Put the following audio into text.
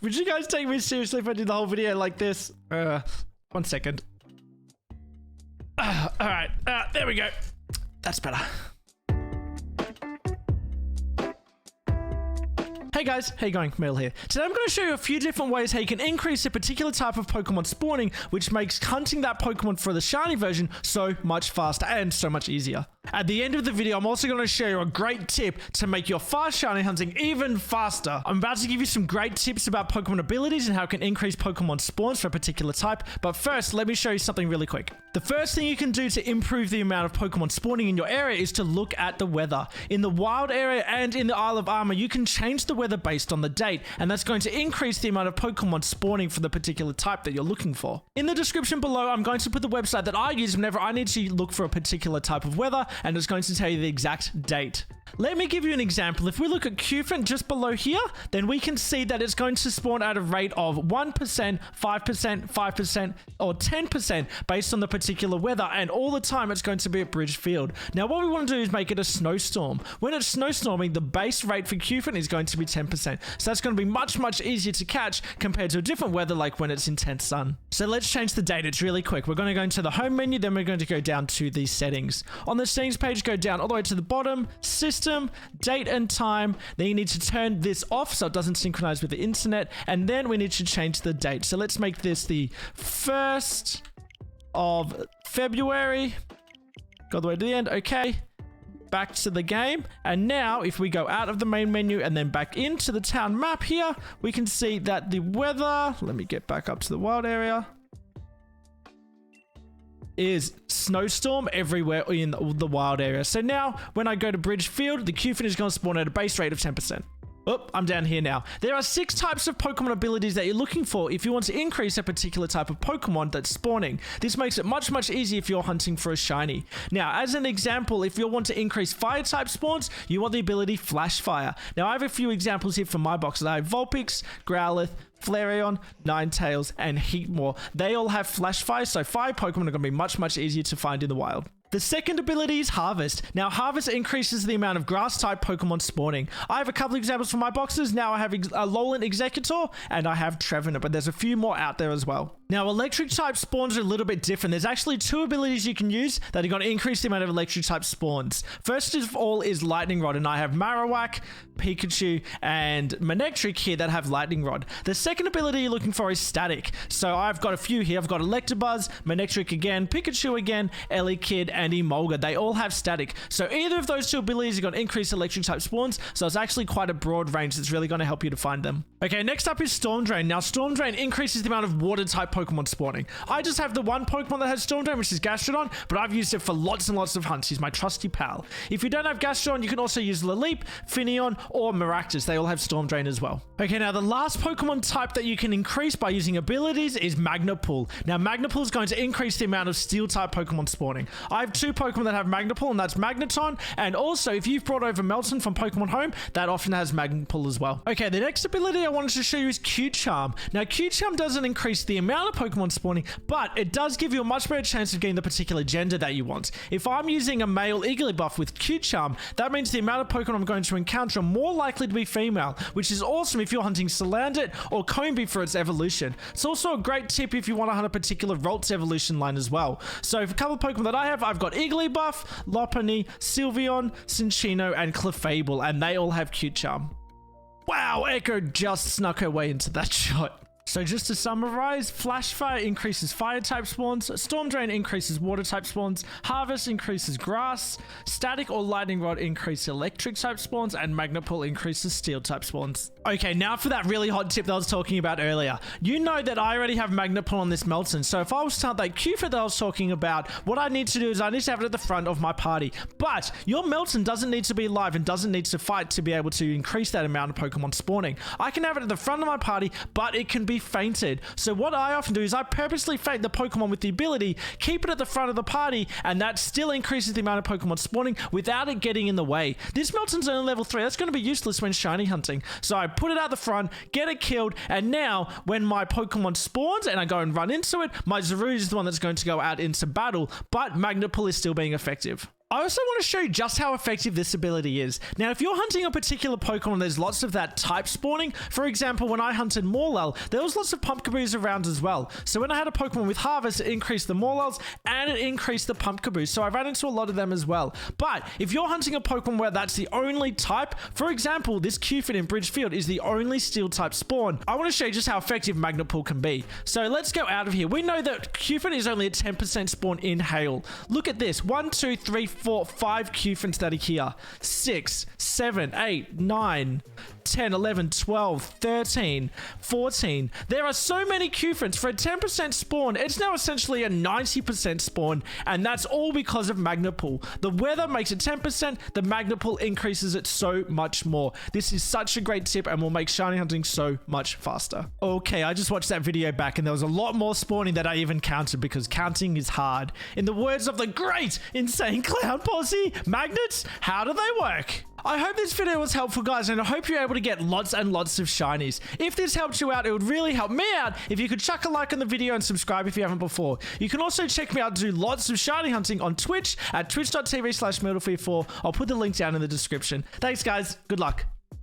Would you guys take me seriously if I did the whole video like this? 1 second. Alright, there we go. That's better. Hey guys, how you going? Mail here. Today I'm going to show you a few different ways how you can increase a particular type of Pokemon spawning, which makes hunting that Pokemon for the shiny version so much faster and so much easier. At the end of the video, I'm also going to show you a great tip to make your fast shiny hunting even faster. I'm about to give you some great tips about Pokemon abilities and how it can increase Pokemon spawns for a particular type, but first, let me show you something really quick. The first thing you can do to improve the amount of Pokemon spawning in your area is to look at the weather. In the wild area and in the Isle of Armor, you can change the weather based on the date, and that's going to increase the amount of Pokemon spawning for the particular type that you're looking for. In the description below, I'm going to put the website that I use whenever I need to look for a particular type of weather, and it's going to tell you the exact date. Let me give you an example. If we look at Qfin just below here, then we can see that it's going to spawn at a rate of 1%, 5%, 5%, or 10% based on the particular weather, and all the time it's going to be at Bridgefield. Now what we want to do is make it a snowstorm. When it's snowstorming, the base rate for Qfin is going to be 10%. So that's going to be much easier to catch compared to a different weather like when it's intense sun. So let's change the date. It's really quick. We're going to go into the home menu, then we're going to go down to the settings. On the settings page, go down all the way to the bottom, system, date and time. Then you need to turn this off so it doesn't synchronize with the internet, and then we need to change the date. So let's make this the 1st of February. Go all the way to the end. Okay. Back to the game, and now if we go out of the main menu and then back into the town map here, we can see that the weather, let me get back up to the wild area, is snowstorm everywhere in the wild area. So now when I go to Bridgefield, the Qfin is going to spawn at a base rate of 10%. Oh, I'm down here now. There are 6 types of Pokemon abilities that you're looking for if you want to increase a particular type of Pokemon that's spawning. This makes it much easier if you're hunting for a shiny. Now, as an example, if you want to increase fire type spawns, you want the ability Flash Fire. Now, I have a few examples here from my boxes. I have Vulpix, Growlithe, Flareon, Ninetales, and Heatmore. They all have Flash Fire, so fire Pokemon are going to be much easier to find in the wild. The second ability is Harvest. Now, Harvest increases the amount of grass-type Pokemon spawning. I have a couple examples from my boxes. Now I have Alolan Executor, and I have Trevenant, but there's a few more out there as well. Now, Electric-type spawns are a little bit different. There's actually 2 abilities you can use that are going to increase the amount of Electric-type spawns. First of all is Lightning Rod, and I have Marowak, Pikachu, and Manectric here that have Lightning Rod. The second ability you're looking for is Static. So I've got a few here. I've got Electabuzz, Manectric again, Pikachu again, Elekid, and Emolga. They all have Static. So either of those 2 abilities are going to increase Electric type spawns, so it's actually quite a broad range that's really going to help you to find them. Okay, next up is Storm Drain. Now, Storm Drain increases the amount of water type Pokemon spawning. I just have the one Pokemon that has Storm Drain, which is Gastrodon, but I've used it for lots and lots of hunts. He's my trusty pal. If you don't have Gastrodon, you can also use Laleep, Finneon, or Maractus. They all have Storm Drain as well. Okay, now the last Pokemon type that you can increase by using abilities is Magnapool. Now, Magnapool is going to increase the amount of steel type Pokemon spawning. I have 2 Pokemon that have Magnapool, and that's Magneton, and also if you've brought over Melton from Pokemon Home, that often has Magnapool as well. Okay, the next ability I wanted to show you is Q-Charm. Now, Q-Charm doesn't increase the amount of Pokemon spawning, but it does give you a much better chance of getting the particular gender that you want. If I'm using a male Igglybuff with Q-Charm, that means the amount of Pokemon I'm going to encounter are more likely to be female, which is awesome if you're hunting Salandit or Combee for its evolution. It's also a great tip if you want to hunt a particular Ralts evolution line as well. So for a couple of Pokemon that I have, I've got Igglybuff, Lopunny, Sylveon, Cinccino, and Clefable, and they all have Q-Charm. Wow, Echo just snuck her way into that shot. So just to summarize, Flash Fire increases fire type spawns, Storm Drain increases water type spawns, Harvest increases grass, Static or Lightning Rod increase electric type spawns, and Magnapool increases steel type spawns. Okay, now for that really hot tip that I was talking about earlier. You know that I already have Magnapool on this Melton, so if I was to hunt that Qfin that I was talking about, what I need to do is I need to have it at the front of my party. But your Melton doesn't need to be live and doesn't need to fight to be able to increase that amount of Pokemon spawning. I can have it at the front of my party, but it can be fainted. So what I often do is I purposely faint the Pokemon with the ability, keep it at the front of the party, and that still increases the amount of Pokemon spawning without it getting in the way. This Melton's only level 3. That's going to be useless when shiny hunting. So I put it out the front, get it killed, and now when my Pokemon spawns and I go and run into it, my Zarude is the one that's going to go out into battle, but Magnapool is still being effective. I also want to show you just how effective this ability is. Now, if you're hunting a particular Pokemon, there's lots of that type spawning. For example, when I hunted Morlul, there was lots of Pumpkaboos around as well. So when I had a Pokemon with Harvest, it increased the Morluls and it increased the Pumpkaboos. So I ran into a lot of them as well. But if you're hunting a Pokemon where that's the only type, for example, this Cufin in Bridgefield is the only steel type spawn, I want to show you just how effective Magnet Pull can be. So let's go out of here. We know that Cufin is only a 10% spawn in Hail. Look at this. 1, 2, 3, 4, 5 Cufins that are here. 6, 7, 8, 9, 10, 11, 12, 13, 14. There are so many Cufins for a 10% spawn. It's now essentially a 90% spawn, and that's all because of Magnet Pull. The weather makes it 10%, the Magnet Pull increases it so much more. This is such a great tip and will make shiny hunting so much faster. Okay, I just watched that video back and there was a lot more spawning that I even counted because counting is hard. In the words of the great Insane Clown Posse, magnets, how do they work? I hope this video was helpful, guys, and I hope you're able to get lots and lots of shinies. If this helped you out, it would really help me out if you could chuck a like on the video and subscribe if you haven't before. You can also check me out to do lots of shiny hunting on Twitch at twitch.tv/Myrtle4. I'll put the link down in the description. Thanks, guys. Good luck.